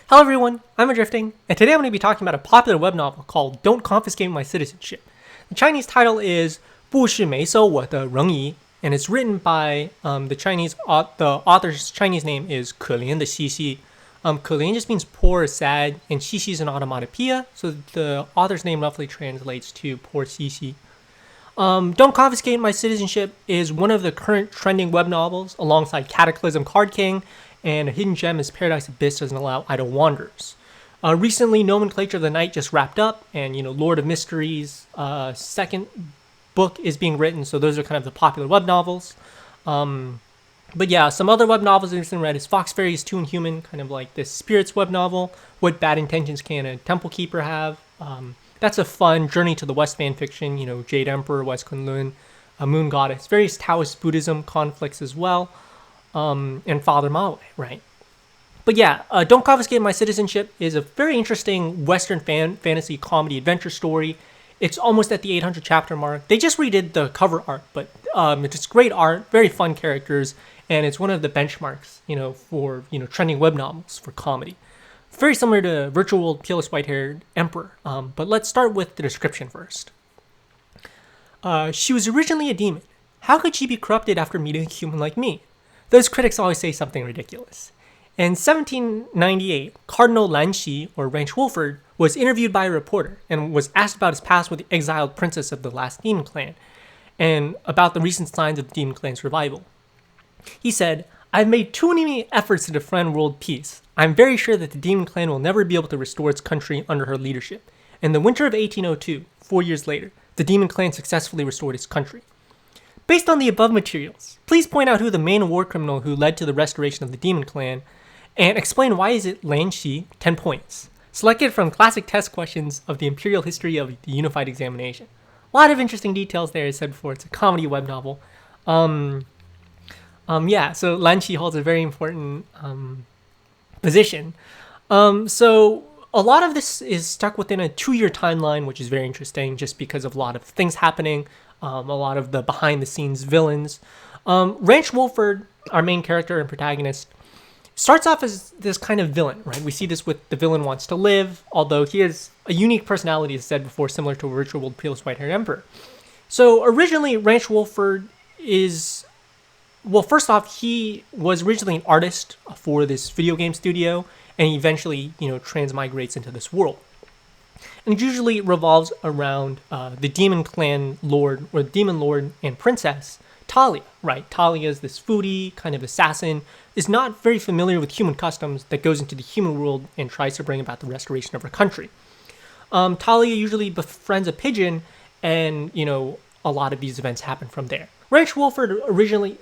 Hello everyone, I'm Adrifting, and today I'm going to be talking about a popular web novel called Don't Confiscate My Citizenship. The Chinese title is 不许没收我的人籍, and it's written by the author's Chinese name is 可怜的西西. 可怜 just means poor or sad, and 西西is an onomatopoeia, so the author's name roughly translates to poor Sisi. Don't Confiscate My Citizenship is one of the current trending web novels alongside Cataclysm Card King, and a hidden gem is Paradise Abyss Doesn't Allow Idle Wanderers. Recently, Nomenclature of the Night just wrapped up, and Lord of Mysteries' second book is being written, so those are kind of the popular web novels. But yeah, some other web novels I've recently read is Fox Fairies 2 and Human, kind of like this Spirits web novel. What Bad Intentions Can a Temple Keeper Have? That's a fun Journey to the West fan fiction, Jade Emperor, West Kunlun, Moon Goddess, various Taoist Buddhism conflicts as well. And Father Maui, right? But yeah, Don't Confiscate My Citizenship is a very interesting Western fantasy comedy adventure story. It's almost at the 800 chapter mark. They just redid the cover art, but it's great art, very fun characters, and it's one of the benchmarks, for trending web novels for comedy. Very similar to Virtual World Peerless White-Haired Emperor. But let's start with the description first. She was originally a demon. How could she be corrupted after meeting a human like me? Those critics always say something ridiculous. In 1798, Cardinal Lanxi, or Ranch Wolford, was interviewed by a reporter and was asked about his past with the exiled princess of the last demon clan, and about the recent signs of the demon clan's revival. He said, "I've made too many efforts to defend world peace. I'm very sure that the demon clan will never be able to restore its country under her leadership." In the winter of 1802, 4 years later, the demon clan successfully restored its country. Based on the above materials, please point out who the main war criminal who led to the restoration of the Demon Clan, and explain why is it Lan Xi, 10 points. Selected from classic test questions of the Imperial History of the Unified Examination. A lot of interesting details there, as said before. It's a comedy web novel. So Lan Xi holds a very important position. So a lot of this is stuck within a 2-year timeline, which is very interesting just because of a lot of things happening. A lot of the behind-the-scenes villains. Ranch Wolford, our main character and protagonist, starts off as this kind of villain, right? We see this with The Villain Wants to Live, although he has a unique personality, as said before, similar to a Virtual World Peerless White-Haired Emperor. So originally, Ranch Wolford is... Well, first off, he was originally an artist for this video game studio, and he eventually, transmigrates into this world. And it usually revolves around the Demon Clan Lord, or Demon Lord and Princess, Talia, right? Talia is this foodie, kind of assassin, is not very familiar with human customs that goes into the human world and tries to bring about the restoration of her country. Talia usually befriends a pigeon, and, a lot of these events happen from there. Ranch Wolford originally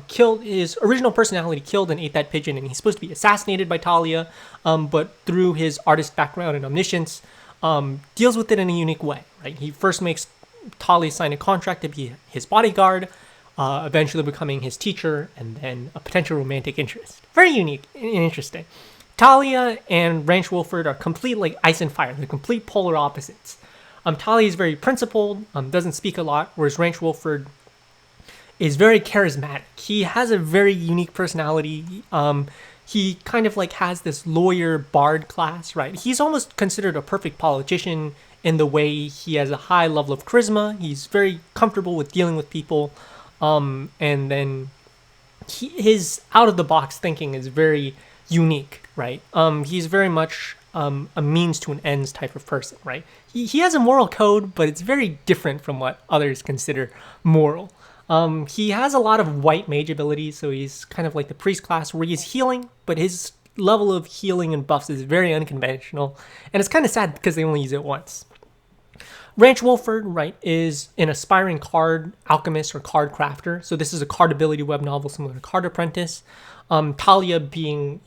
killed his original personality, killed and ate that pigeon, and he's supposed to be assassinated by Talia, but through his artist background and omniscience, deals with it in a unique way, right? He first makes Talia sign a contract to be his bodyguard, eventually becoming his teacher, and then a potential romantic interest. Very unique and interesting. Talia and Ranch Wolford are complete like ice and fire. They're complete polar opposites. Talia is very principled, doesn't speak a lot, whereas Ranch Wolford is very charismatic. He has a very unique personality. He kind of has this lawyer bard class, right? He's almost considered a perfect politician in the way he has a high level of charisma. He's very comfortable with dealing with people. And then his out-of-the-box thinking is very unique, right? He's very much a means to an ends type of person, right? He has a moral code, but it's very different from what others consider moral. He has a lot of white mage abilities, so he's kind of like the priest class where he's healing, but his level of healing and buffs is very unconventional, and it's kind of sad because they only use it once. Ranch Wolford, right, is an aspiring card alchemist or card crafter, so this is a card ability web novel similar to Card Apprentice. Talia being,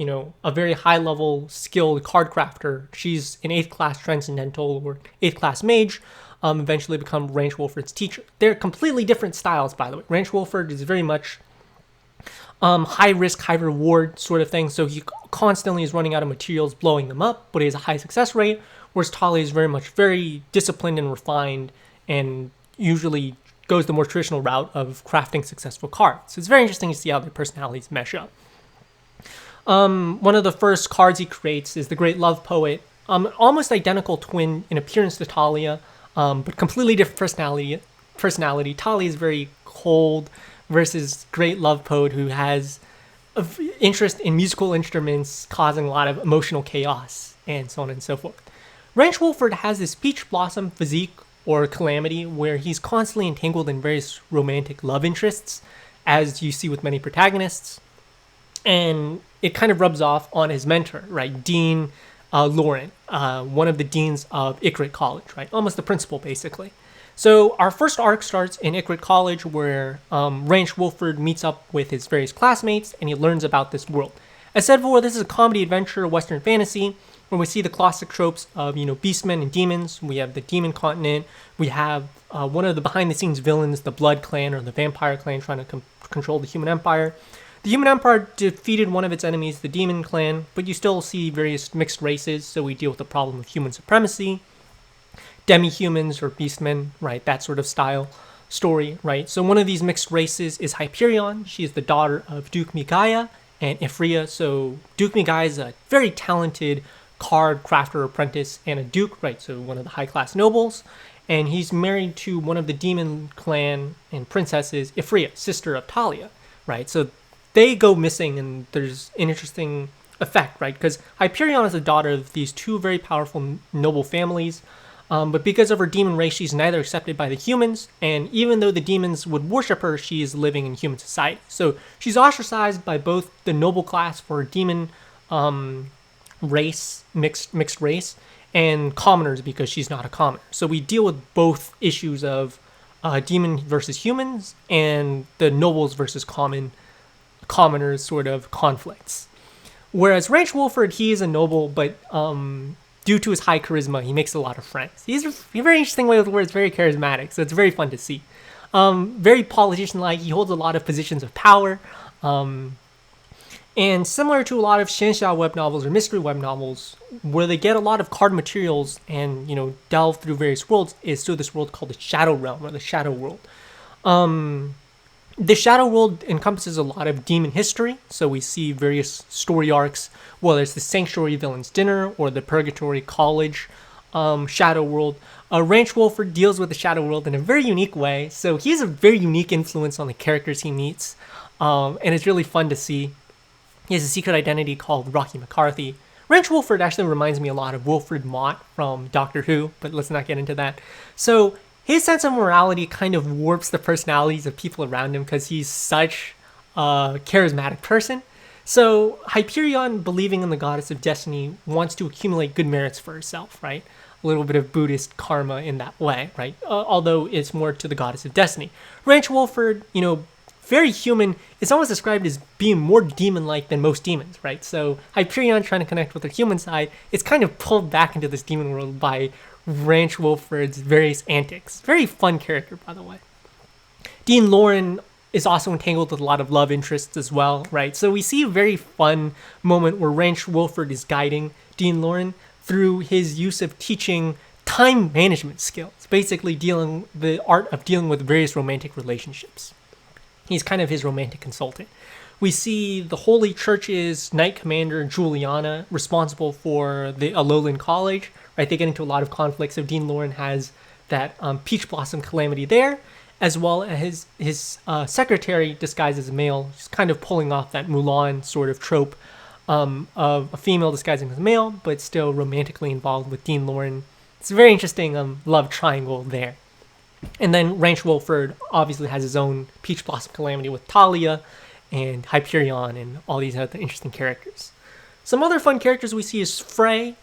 a very high-level skilled card crafter, she's an 8th class transcendental or 8th class mage, eventually become Ranch Wolford's teacher. They're completely different styles, by the way. Ranch Wolford is very much high risk, high reward sort of thing, so he constantly is running out of materials, blowing them up, but he has a high success rate, whereas Talia is very disciplined and refined, and usually goes the more traditional route of crafting successful cards. So it's very interesting to see how their personalities mesh up. One of the first cards he creates is the Great Love Poet, almost identical twin in appearance to Talia, but completely different personality. Talia is very cold versus Great Love Poet, who has interest in musical instruments, causing a lot of emotional chaos, and so on and so forth. Ranch Wolford has this peach blossom physique or calamity where he's constantly entangled in various romantic love interests, as you see with many protagonists. And it kind of rubs off on his mentor, right? Dean Lauren, one of the deans of Ikrit College, right? Almost the principal, basically. So our first arc starts in Ikrit College, where Ranch Wolford meets up with his various classmates, and he learns about this world. As said before, this is a comedy adventure, Western fantasy, where we see the classic tropes of, beastmen and demons. We have the demon continent. We have one of the behind-the-scenes villains, the Blood Clan or the Vampire Clan, trying to control the Human Empire. The Human Empire defeated one of its enemies, the Demon Clan, but you still see various mixed races, so we deal with the problem of human supremacy, demi-humans or beastmen, right, that sort of style story, right? So one of these mixed races is Hyperion. She is the daughter of Duke Migaya and Ifria. So Duke Migaya is a very talented card crafter apprentice and a duke, right? So one of the high-class nobles. And he's married to one of the Demon Clan and princesses, Ifria, sister of Talia, right? So they go missing, and there's an interesting effect, right? Because Hyperion is the daughter of these two very powerful noble families, but because of her demon race, she's neither accepted by the humans, and even though the demons would worship her, she is living in human society. So she's ostracized by both the noble class for her demon race, mixed race, and commoners because she's not a commoner. So we deal with both issues of demon versus humans and the nobles versus commoners sort of conflicts. Whereas Ranch Wolford, he is a noble, but due to his high charisma, he makes a lot of friends. He's a very interesting way with words, very charismatic, so it's very fun to see. Very politician-like, he holds a lot of positions of power, and similar to a lot of xianxia web novels or mystery web novels, where they get a lot of card materials and, delve through various worlds, is still this world called the Shadow Realm, or the Shadow World. The Shadow World encompasses a lot of demon history, so we see various story arcs, whether it's the Sanctuary Villain's Dinner or the Purgatory College Shadow World. Ranch Wolford deals with the Shadow World in a very unique way, so he has a very unique influence on the characters he meets, and it's really fun to see. He has a secret identity called Rocky McCarthy. Ranch Wolford actually reminds me a lot of Wilfred Mott from Doctor Who, but let's not get into that. So his sense of morality kind of warps the personalities of people around him because he's such a charismatic person. So Hyperion, believing in the goddess of destiny, wants to accumulate good merits for herself, right? A little bit of Buddhist karma in that way, right? Although it's more to the goddess of destiny. Ranch Wolford, very human, is almost described as being more demon-like than most demons, right? So Hyperion trying to connect with the human side, it's kind of pulled back into this demon world by Ranch Wolford's various antics. Very fun character, by the way. Dean Lauren is also entangled with a lot of love interests as well, right? So we see a very fun moment where Ranch Wolford is guiding Dean Lauren through his use of teaching time management skills, basically the art of dealing with various romantic relationships. He's kind of his romantic consultant. We see the Holy Church's Knight Commander, Juliana, responsible for the Alolan College, right? They get into a lot of conflicts, so Dean Lauren has that Peach Blossom calamity there, as well as his secretary disguised as a male, just kind of pulling off that Mulan sort of trope of a female disguising as a male, but still romantically involved with Dean Lauren. It's a very interesting love triangle there. And then Ranch Wolford obviously has his own Peach Blossom calamity with Talia and Hyperion and all these other interesting characters. Some other fun characters we see is Frey.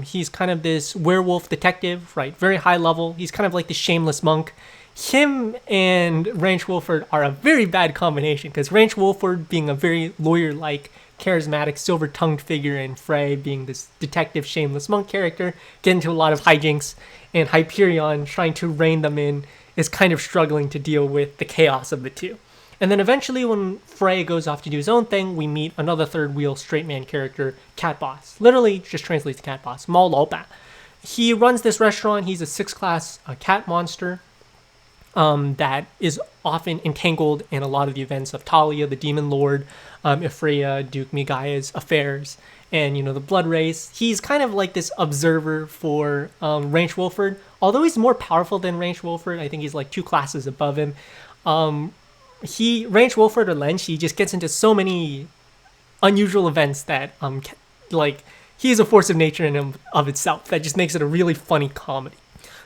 He's kind of this werewolf detective, right? Very high level. He's kind of like the shameless monk. Him and Ranch Wolford are a very bad combination because Ranch Wolford being a very lawyer-like, charismatic, silver-tongued figure, and Frey being this detective, shameless monk character, get into a lot of hijinks, and Hyperion, trying to rein them in, is kind of struggling to deal with the chaos of the two. And then eventually when Frey goes off to do his own thing, we meet another third-wheel straight man character, Cat Boss. Literally just translates to Cat Boss, Mal Lopa. He runs this restaurant. He's a 6th class cat monster. that is often entangled in a lot of the events of Talia, the Demon Lord, Ephraia, Duke Migaia's affairs, and the Blood Race. He's kind of like this observer for Ranch Wolford. Although he's more powerful than Ranch Wolford, I think he's like 2 classes above him. Ranch Wolford or Lench, he just gets into so many unusual events that he is a force of nature in and of itself that just makes it a really funny comedy.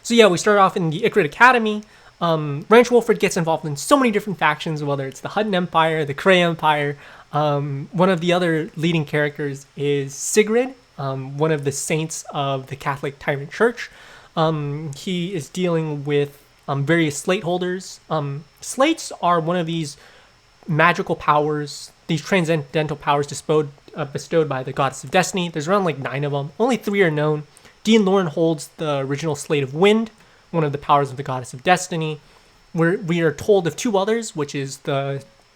So yeah, we start off in the Ikrit Academy. Ranch Wolford gets involved in so many different factions, whether it's the Hutton Empire, the Kree Empire. One of the other leading characters is Sigrid, one of the saints of the Catholic Tyrant Church. He is dealing with various slate holders. Slates are one of these magical powers, these transcendental powers bestowed by the Goddess of Destiny. There's around like 9 of them. Only 3 are known. Dean Lauren holds the original Slate of Wind, one of the powers of the Goddess of Destiny. We are told of 2 others, which is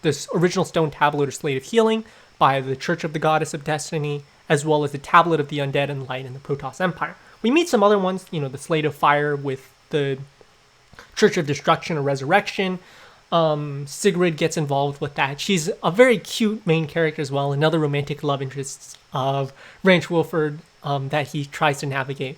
this original stone tablet or Slate of Healing by the Church of the Goddess of Destiny, as well as the Tablet of the Undead and Light in the Protoss Empire. We meet some other ones, the Slate of Fire with the Church of Destruction or Resurrection. Sigrid gets involved with that. She's a very cute main character as well, another romantic love interest of Ranch Wolford that he tries to navigate.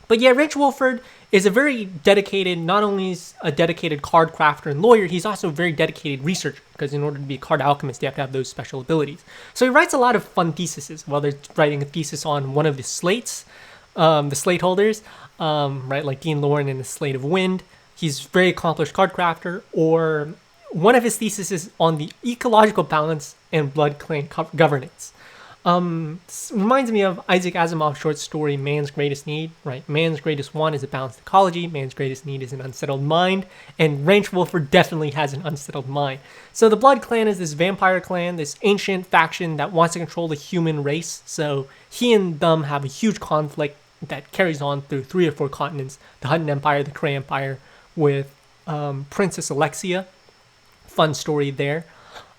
But yeah, Ranch Wolford is a very dedicated, not only is a dedicated card crafter and lawyer, he's also a very dedicated researcher, because in order to be a card alchemist, you have to have those special abilities. So he writes a lot of fun theses, whether it's writing a thesis on one of the slates, the slate holders, right, like Dean Lauren in the Slate of Wind. He's a very accomplished card crafter, or one of his theses is on the ecological balance and blood clan governance. Reminds me of Isaac Asimov's short story, Man's Greatest Need, right? Man's greatest want is a balanced ecology. Man's greatest need is an unsettled mind. And Ranch Wolford definitely has an unsettled mind. So the Blood Clan is this vampire clan, this ancient faction that wants to control the human race. So he and them have a huge conflict that carries on through 3 or 4 continents. The Hutton Empire, the Kree Empire, with Princess Alexia. Fun story there.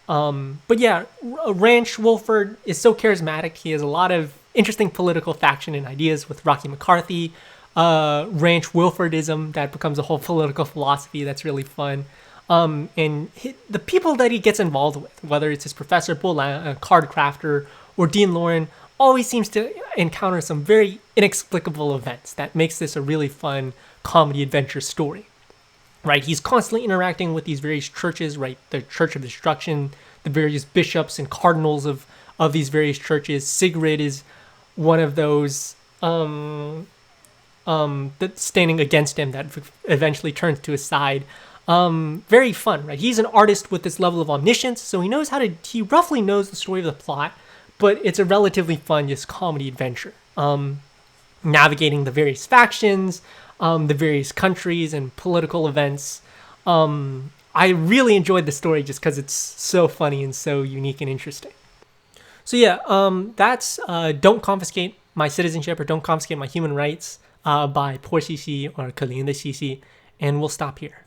But yeah, Ranch Wolford is so charismatic. He has a lot of interesting political faction and ideas with Rocky McCarthy. Ranch Wolfordism, that becomes a whole political philosophy that's really fun. The people that he gets involved with, whether it's his Professor Bull, a card crafter, or Dean Lauren, always seems to encounter some very inexplicable events that makes this a really fun comedy adventure story. Right, he's constantly interacting with these various churches, right? The Church of Destruction, the various bishops and cardinals of these various churches. Sigrid is one of those that's standing against him that eventually turns to his side. Very fun, right? He's an artist with this level of omniscience, so he roughly knows the story of the plot, but it's a relatively fun, just comedy adventure. Navigating the various factions, the various countries and political events. I really enjoyed the story just because it's so funny and so unique and interesting. So yeah, that's Don't Confiscate My Citizenship, or Don't Confiscate My Human Rights by Poor CC or Kalinda CC, and we'll stop here.